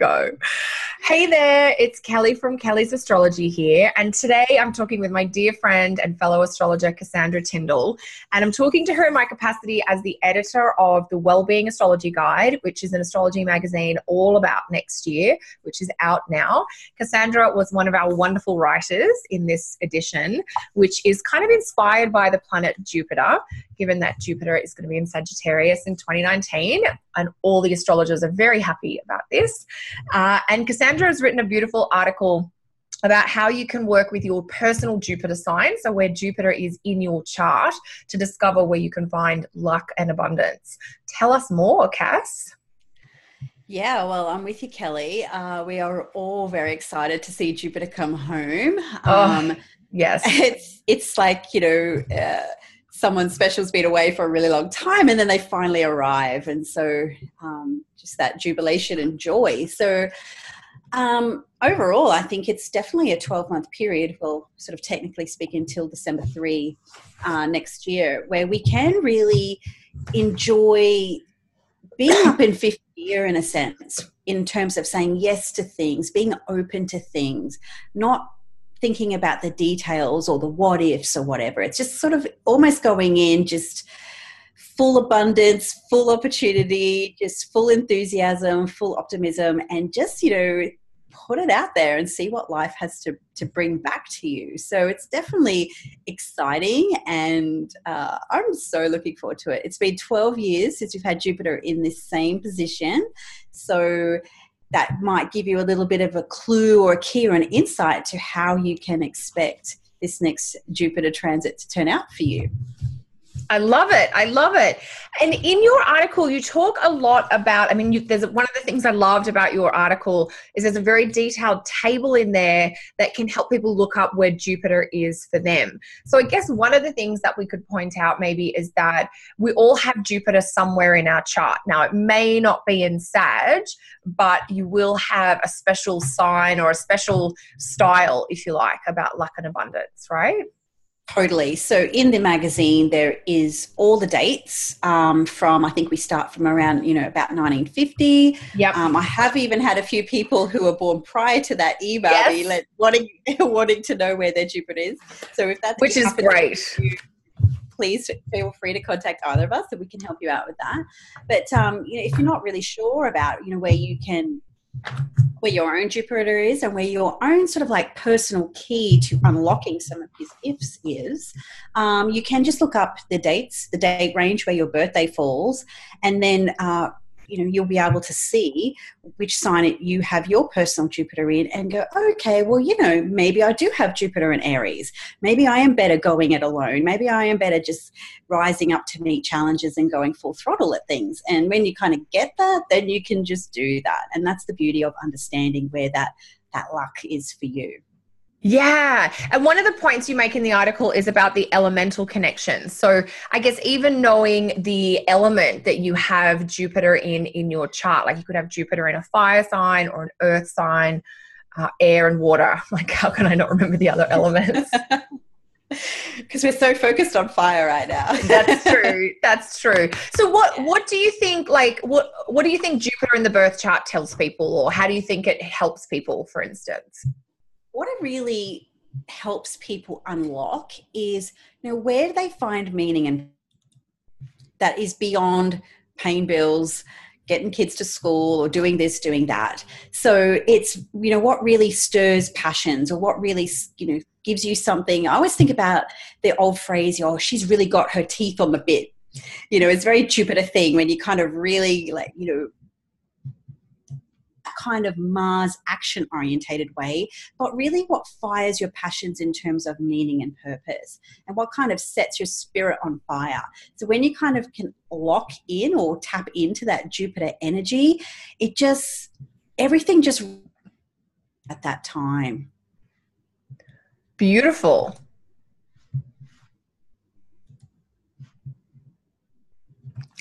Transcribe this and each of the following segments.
go. Hey there, it's Kelly from Kelly's Astrology here, and today I'm talking with my dear friend and fellow astrologer Cassandra Tyndall, and I'm talking to her in my capacity as the editor of the Wellbeing Astrology Guide, which is an astrology magazine all about next year, which is out now. Cassandra was one of our wonderful writers in this edition, which is kind of inspired by the planet Jupiter, given that Jupiter is going to be in Sagittarius in 2019, and all the astrologers are very happy about this. And Cassandra has written a beautiful article about how you can work with your personal Jupiter sign, so where Jupiter is in your chart, to discover where you can find luck and abundance. Tell us more, Cass. Yeah, well, I'm with you, Kelly. We are all very excited to see Jupiter come home. Yes. It's like, someone special's been away for a really long time and then they finally arrive. And so just that jubilation and joy. So overall, I think it's definitely a 12-month period, well, sort of technically speaking, until December 3 next year, where we can really enjoy being up in fifth gear in a sense, in terms of saying yes to things, being open to things, not thinking about the details or the what ifs or whatever. It's just sort of almost going in just full abundance, full opportunity, just full enthusiasm, full optimism, and just, put it out there and see what life has to bring back to you. So it's definitely exciting, and I'm so looking forward to it. It's been 12 years since we've had Jupiter in this same position. So that might give you a little bit of a clue or a key or an insight to how you can expect this next Jupiter transit to turn out for you. I love it. I love it. And in your article, you talk a lot about, there's one of the things I loved about your article is there's a very detailed table in there that can help people look up where Jupiter is for them. So I guess one of the things that we could point out maybe is that we all have Jupiter somewhere in our chart. Now, it may not be in Sag, but you will have a special sign or a special style, if you like, about luck and abundance, right? Totally. So in the magazine, there is all the dates from, I think we start from around, about 1950. Yep. I have even had a few people who were born prior to that email me wanting to know where their Jupiter is. So if that's which is great. Please feel free to contact either of us so we can help you out with that. But, if you're not really sure about, where your own Jupiter is and where your own sort of like personal key to unlocking some of his ifs is, you can just look up the dates, the date range where your birthday falls, and then you'll be able to see which sign you have your personal Jupiter in and go, okay, well, maybe I do have Jupiter in Aries. Maybe I am better going it alone. Maybe I am better just rising up to meet challenges and going full throttle at things. And when you kind of get that, then you can just do that. And that's the beauty of understanding where that luck is for you. Yeah. And one of the points you make in the article is about the elemental connections. So I guess even knowing the element that you have Jupiter in your chart, like you could have Jupiter in a fire sign or an earth sign, air and water. Like, how can I not remember the other elements? Because we're so focused on fire right now. That's true. That's true. So what do you think, what do you think Jupiter in the birth chart tells people, or how do you think it helps people, for instance? What it really helps people unlock is, where do they find meaning, and that is beyond paying bills, getting kids to school, or doing this, doing that. So it's, what really stirs passions, or what really, gives you something. I always think about the old phrase, she's really got her teeth on the bit. It's a very Jupiter thing when you kind of really kind of Mars action orientated way, but really what fires your passions in terms of meaning and purpose, and what kind of sets your spirit on fire. So when you kind of can lock in or tap into that Jupiter energy, everything just at that time. Beautiful.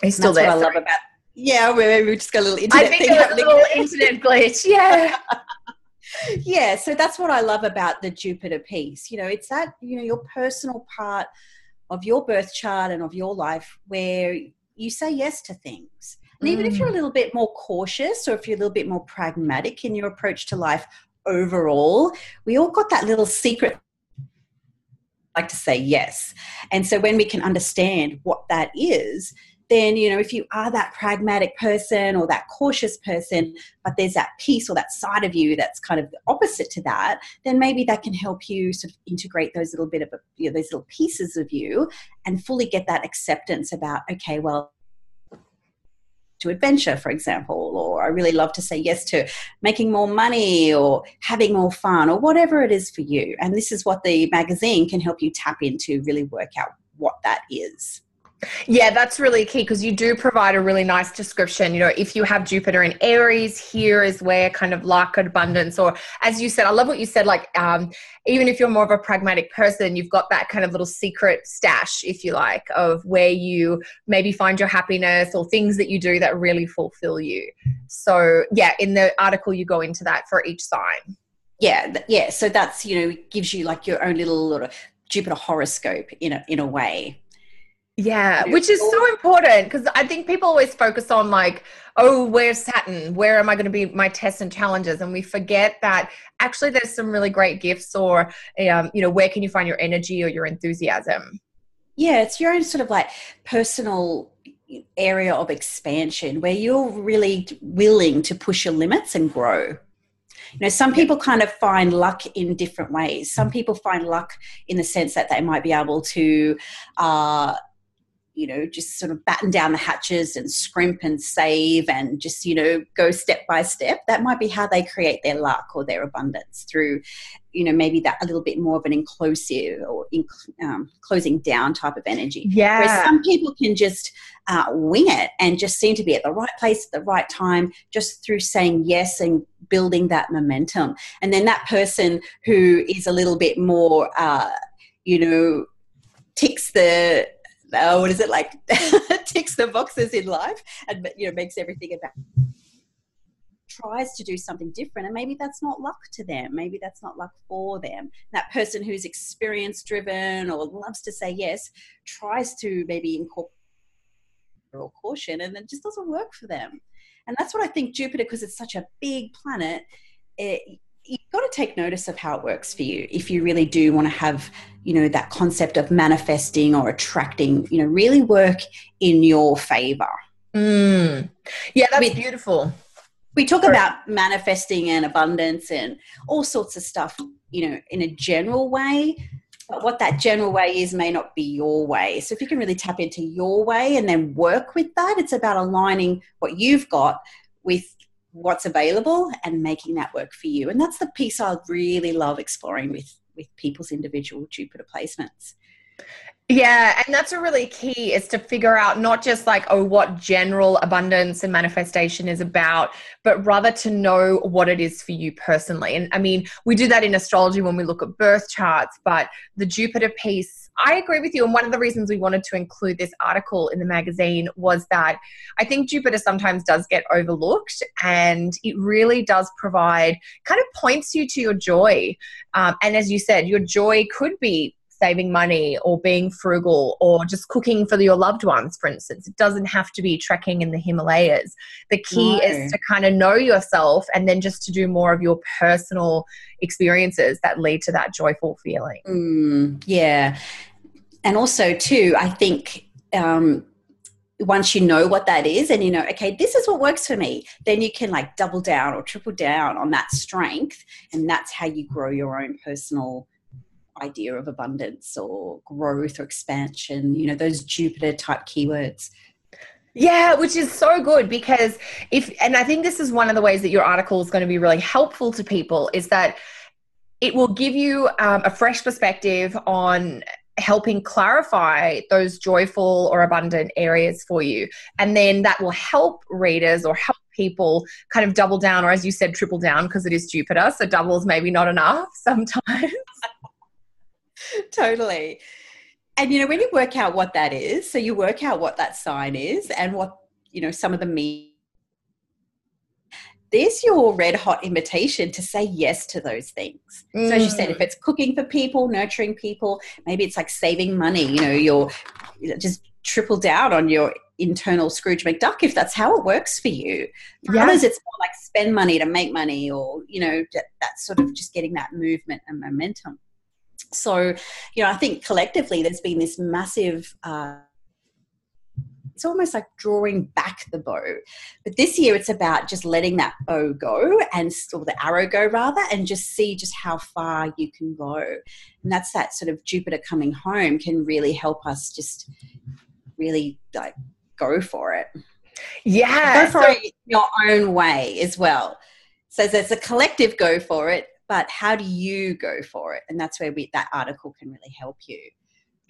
Are you still there? That's what I love about. Yeah, we just got a little internet I think there was a little internet glitch. Yeah. Yeah, so that's what I love about the Jupiter piece. It's that, your personal part of your birth chart and of your life where you say yes to things. And even if you're a little bit more cautious, or if you're a little bit more pragmatic in your approach to life overall, we all got that little secret like to say yes. And so when we can understand what that is, then, you know, if you are that pragmatic person or that cautious person, but there's that piece or that side of you that's kind of the opposite to that, then maybe that can help you sort of integrate those little bit of, you know, those little pieces of you and fully get that acceptance about, okay, well, to adventure, for example, or I really love to say yes to making more money or having more fun or whatever it is for you. And this is what the magazine can help you tap into, really work out what that is. Yeah, that's really key, because you do provide a really nice description. You know, if you have Jupiter in Aries, here is where kind of luck, abundance, or as you said, I love what you said, like even if you're more of a pragmatic person, you've got that kind of little secret stash, if you like, of where you maybe find your happiness or things that you do that really fulfill you. So yeah, in the article you go into that for each sign. Yeah. So that's, you know, gives you like your own little Jupiter horoscope in a way. Yeah, which is so important, because I think people always focus on like, oh, where's Saturn? Where am I going to be my tests and challenges? And we forget that actually there's some really great gifts, or, you know, where can you find your energy or your enthusiasm? Yeah, it's your own sort of like personal area of expansion where you're really willing to push your limits and grow. You know, some people kind of find luck in different ways. Some people find luck in the sense that they might be able to you know, just sort of batten down the hatches and scrimp and save and just, you know, go step by step. That might be how they create their luck or their abundance, through, you know, maybe that a little bit more of an inclusive or closing down type of energy. Yeah. Whereas some people can just wing it and just seem to be at the right place at the right time, just through saying yes and building that momentum. And then that person who is a little bit more, you know, ticks the ticks the boxes in life and, you know, makes everything about, tries to do something different, and maybe that's not luck to them, maybe that's not luck for them. That person who's experience driven or loves to say yes tries to maybe incorporate or caution, and it just doesn't work for them. And that's what I think Jupiter, because it's such a big planet, you've got to take notice of how it works for you if you really do want to have, you know, that concept of manifesting or attracting, you know, really work in your favor. Yeah, that's beautiful. We talk about manifesting and abundance and all sorts of stuff, you know, in a general way, but what that general way is may not be your way. So if you can really tap into your way and then work with that, it's about aligning what you've got with what's available and making that work for you. And that's the piece I really love exploring with people's individual Jupiter placements. Yeah, and that's a really key, is to figure out not just like, oh, what general abundance and manifestation is about, but rather to know what it is for you personally. And I mean, we do that in astrology when we look at birth charts, but the Jupiter piece, I agree with you. And one of the reasons we wanted to include this article in the magazine was that I think Jupiter sometimes does get overlooked, and it really does provide, kind of points you to your joy. And as you said, your joy could be saving money or being frugal or just cooking for your loved ones, for instance. It doesn't have to be trekking in the Himalayas. The key is to kind of know yourself, and then just to do more of your personal experiences that lead to that joyful feeling. Yeah. And also too, I think once you know what that is and you know, okay, this is what works for me, then you can like double down or triple down on that strength. And that's how you grow your own personal idea of abundance or growth or expansion, you know, those Jupiter type keywords. Yeah, which is so good, because and I think this is one of the ways that your article is going to be really helpful to people, is that it will give you a fresh perspective on helping clarify those joyful or abundant areas for you. And then that will help readers or help people kind of double down, or as you said, triple down, because it is Jupiter. So double is maybe not enough sometimes. Totally. And, you know, when you work out what that is, so you work out what that sign is and what, you know, some of the meaning, there's your red hot invitation to say yes to those things. So as you said, if it's cooking for people, nurturing people, maybe it's like saving money, you know, you're just triple down on your internal Scrooge McDuck, if that's how it works for you. For Yeah. others, it's more like spend money to make money, or, that sort of just getting that movement and momentum. So, I think collectively there's been this massive, it's almost like drawing back the bow. But this year it's about just letting that bow go, or the arrow go rather, and just see just how far you can go. And that's that sort of Jupiter coming home can really help us just really like go for it. Yeah. Go for it your own way as well. So there's a collective go for it, but how do you go for it? And that's where that article can really help you.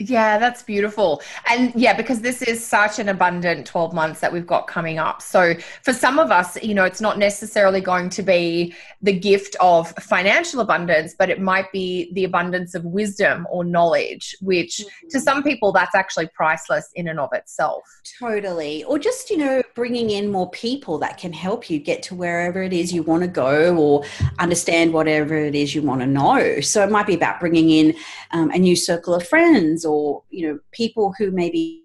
Yeah, that's beautiful. And yeah, because this is such an abundant 12 months that we've got coming up. So for some of us, it's not necessarily going to be the gift of financial abundance, but it might be the abundance of wisdom or knowledge, which to some people, that's actually priceless in and of itself. Totally. Or just, bringing in more people that can help you get to wherever it is you want to go, or understand whatever it is you want to know. So it might be about bringing in a new circle of friends, or, people who maybe,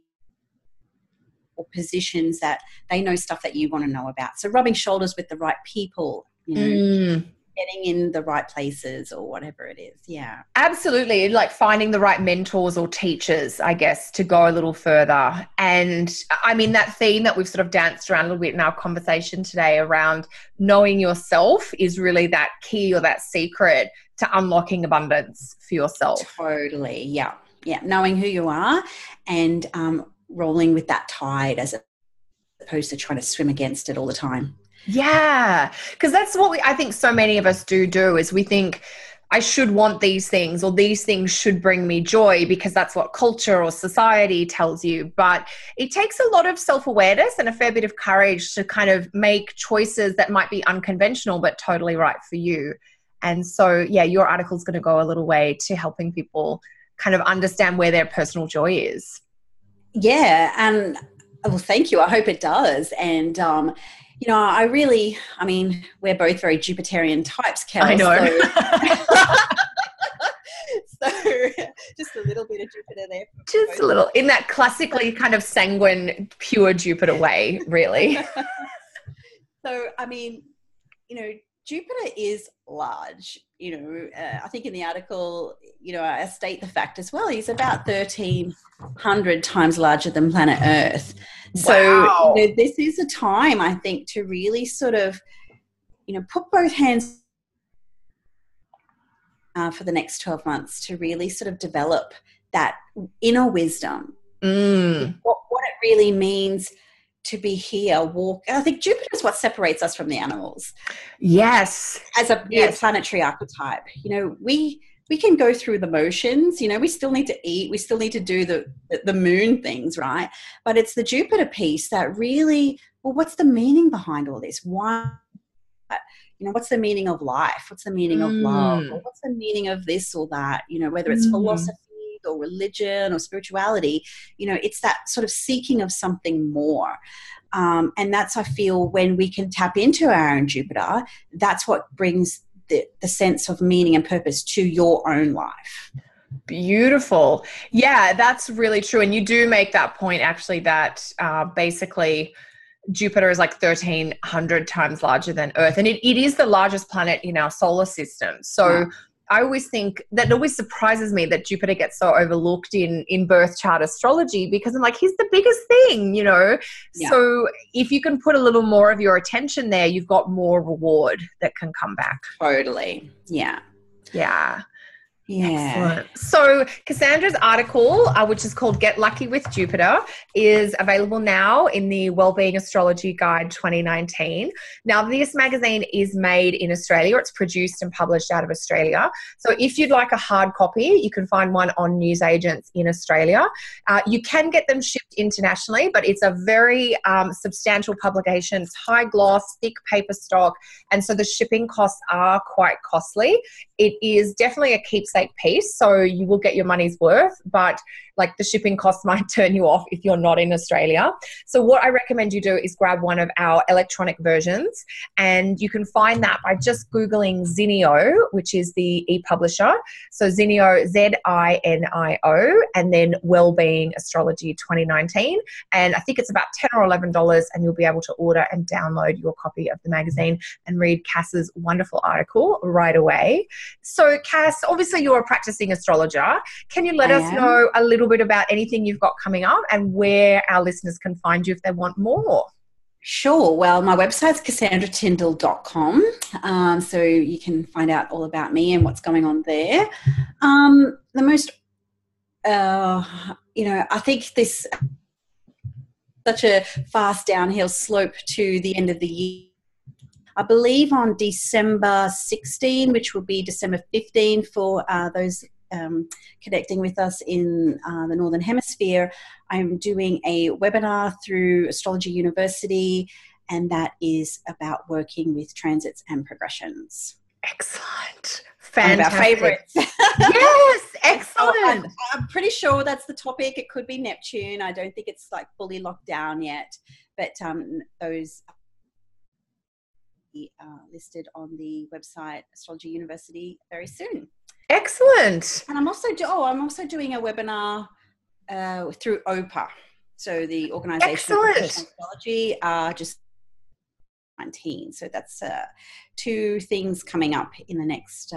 or positions that they know stuff that you want to know about. So rubbing shoulders with the right people, getting in the right places or whatever it is. Yeah. Absolutely. Like finding the right mentors or teachers, I guess, to go a little further. And I mean, that theme that we've sort of danced around a little bit in our conversation today around knowing yourself is really that key or that secret to unlocking abundance for yourself. Totally. Yeah. Yeah. Knowing who you are and rolling with that tide as opposed to trying to swim against it all the time. Yeah, because that's what I think so many of us do is we think I should want these things, or these things should bring me joy because that's what culture or society tells you. But it takes a lot of self-awareness and a fair bit of courage to kind of make choices that might be unconventional but totally right for you. And so, yeah, your article is going to go a little way to helping people kind of understand where their personal joy is. Yeah, and well, thank you. I hope it does. And we're both very Jupiterian types, Kel. I know. So just a little bit of Jupiter there. Just a little, in that classically kind of sanguine, pure Jupiter way, really. So, Jupiter is large. I think in the article, I state the fact as well. He's about 1,300 times larger than planet Earth. Wow. So this is a time, I think, to really sort of, put both hands for the next 12 months to really sort of develop that inner wisdom. What it really means to be here, walk. I think Jupiter is what separates us from the animals. Yes. As a planetary archetype, we can go through the motions, we still need to eat, we still need to do the moon things, right? But it's the Jupiter piece that really, well, what's the meaning behind all this? Why? What's the meaning of life? What's the meaning of love? Or what's the meaning of this or that? Whether it's philosophy or religion or spirituality, it's that sort of seeking of something more. And that's, I feel, when we can tap into our own Jupiter, that's what brings the sense of meaning and purpose to your own life. Beautiful. Yeah, that's really true. And you do make that point, actually, that basically Jupiter is like 1,300 times larger than Earth. And it is the largest planet in our solar system. So I always think that it always surprises me that Jupiter gets so overlooked in birth chart astrology, because I'm like, he's the biggest thing, Yeah. So if you can put a little more of your attention there, you've got more reward that can come back. Totally. Yeah. Yeah. Yeah. Excellent. So Cassandra's article, which is called Get Lucky with Jupiter, is available now in the Wellbeing Astrology Guide 2019. Now, this magazine is made in Australia. It's produced and published out of Australia. So if you'd like a hard copy, you can find one on newsagents in Australia. You can get them shipped internationally, but it's a very substantial publication. It's high gloss, thick paper stock, and so the shipping costs are quite costly. It is definitely a keepsake piece, so you will get your money's worth, but like the shipping costs might turn you off if you're not in Australia. So what I recommend you do is grab one of our electronic versions, and you can find that by just Googling Zinio, which is the e-publisher. So Zinio, Zinio, and then Wellbeing Astrology 2019. And I think it's about $10 or $11, and you'll be able to order and download your copy of the magazine and read Cass's wonderful article right away. So Cass, obviously you're a practicing astrologer. Can you let us know a little bit about anything you've got coming up and where our listeners can find you if they want more? Sure. Well, my website's cassandratyndall.com. So you can find out all about me and what's going on there. The most, I think this such a fast downhill slope to the end of the year. I believe on December 16, which will be December 15 for those connecting with us in the Northern Hemisphere, I'm doing a webinar through Astrology University, and that is about working with transits and progressions. Excellent. Fantastic. One of our favorites. Yes, excellent. I'm pretty sure that's the topic. It could be Neptune. I don't think it's like fully locked down yet, but those listed on the website Astrology University very soon. Excellent. And I'm also doing a webinar through OPA, so the Organisation of Professional Astrology, just 19. So that's two things coming up in the next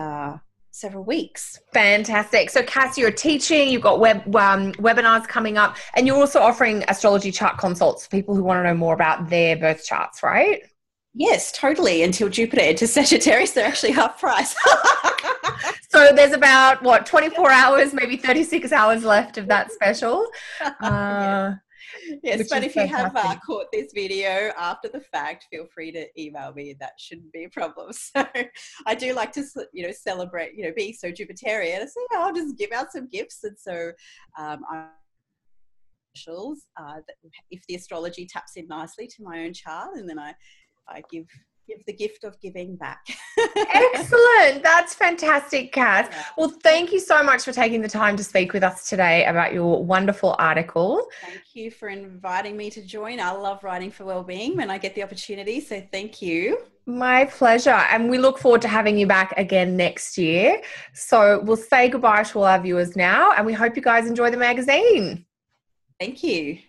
several weeks. Fantastic. So Cass, you're teaching, you've got webinars coming up, and you're also offering astrology chart consults for people who want to know more about their birth charts, right? Yes, totally. Until Jupiter enters Sagittarius, they're actually half price. So there's about, 24 hours, maybe 36 hours left of that special. Yes, but if you have caught this video after the fact, feel free to email me. That shouldn't be a problem. So I do like to, celebrate, being so Jupiterian. So I'll just give out some gifts. And so if the astrology taps in nicely to my own chart, and then I give the gift of giving back. Excellent. That's fantastic, Cass. Yeah. Well, thank you so much for taking the time to speak with us today about your wonderful article. Thank you for inviting me to join. I love writing for Wellbeing when I get the opportunity, so thank you. My pleasure. And we look forward to having you back again next year. So we'll say goodbye to all our viewers now, and we hope you guys enjoy the magazine. Thank you.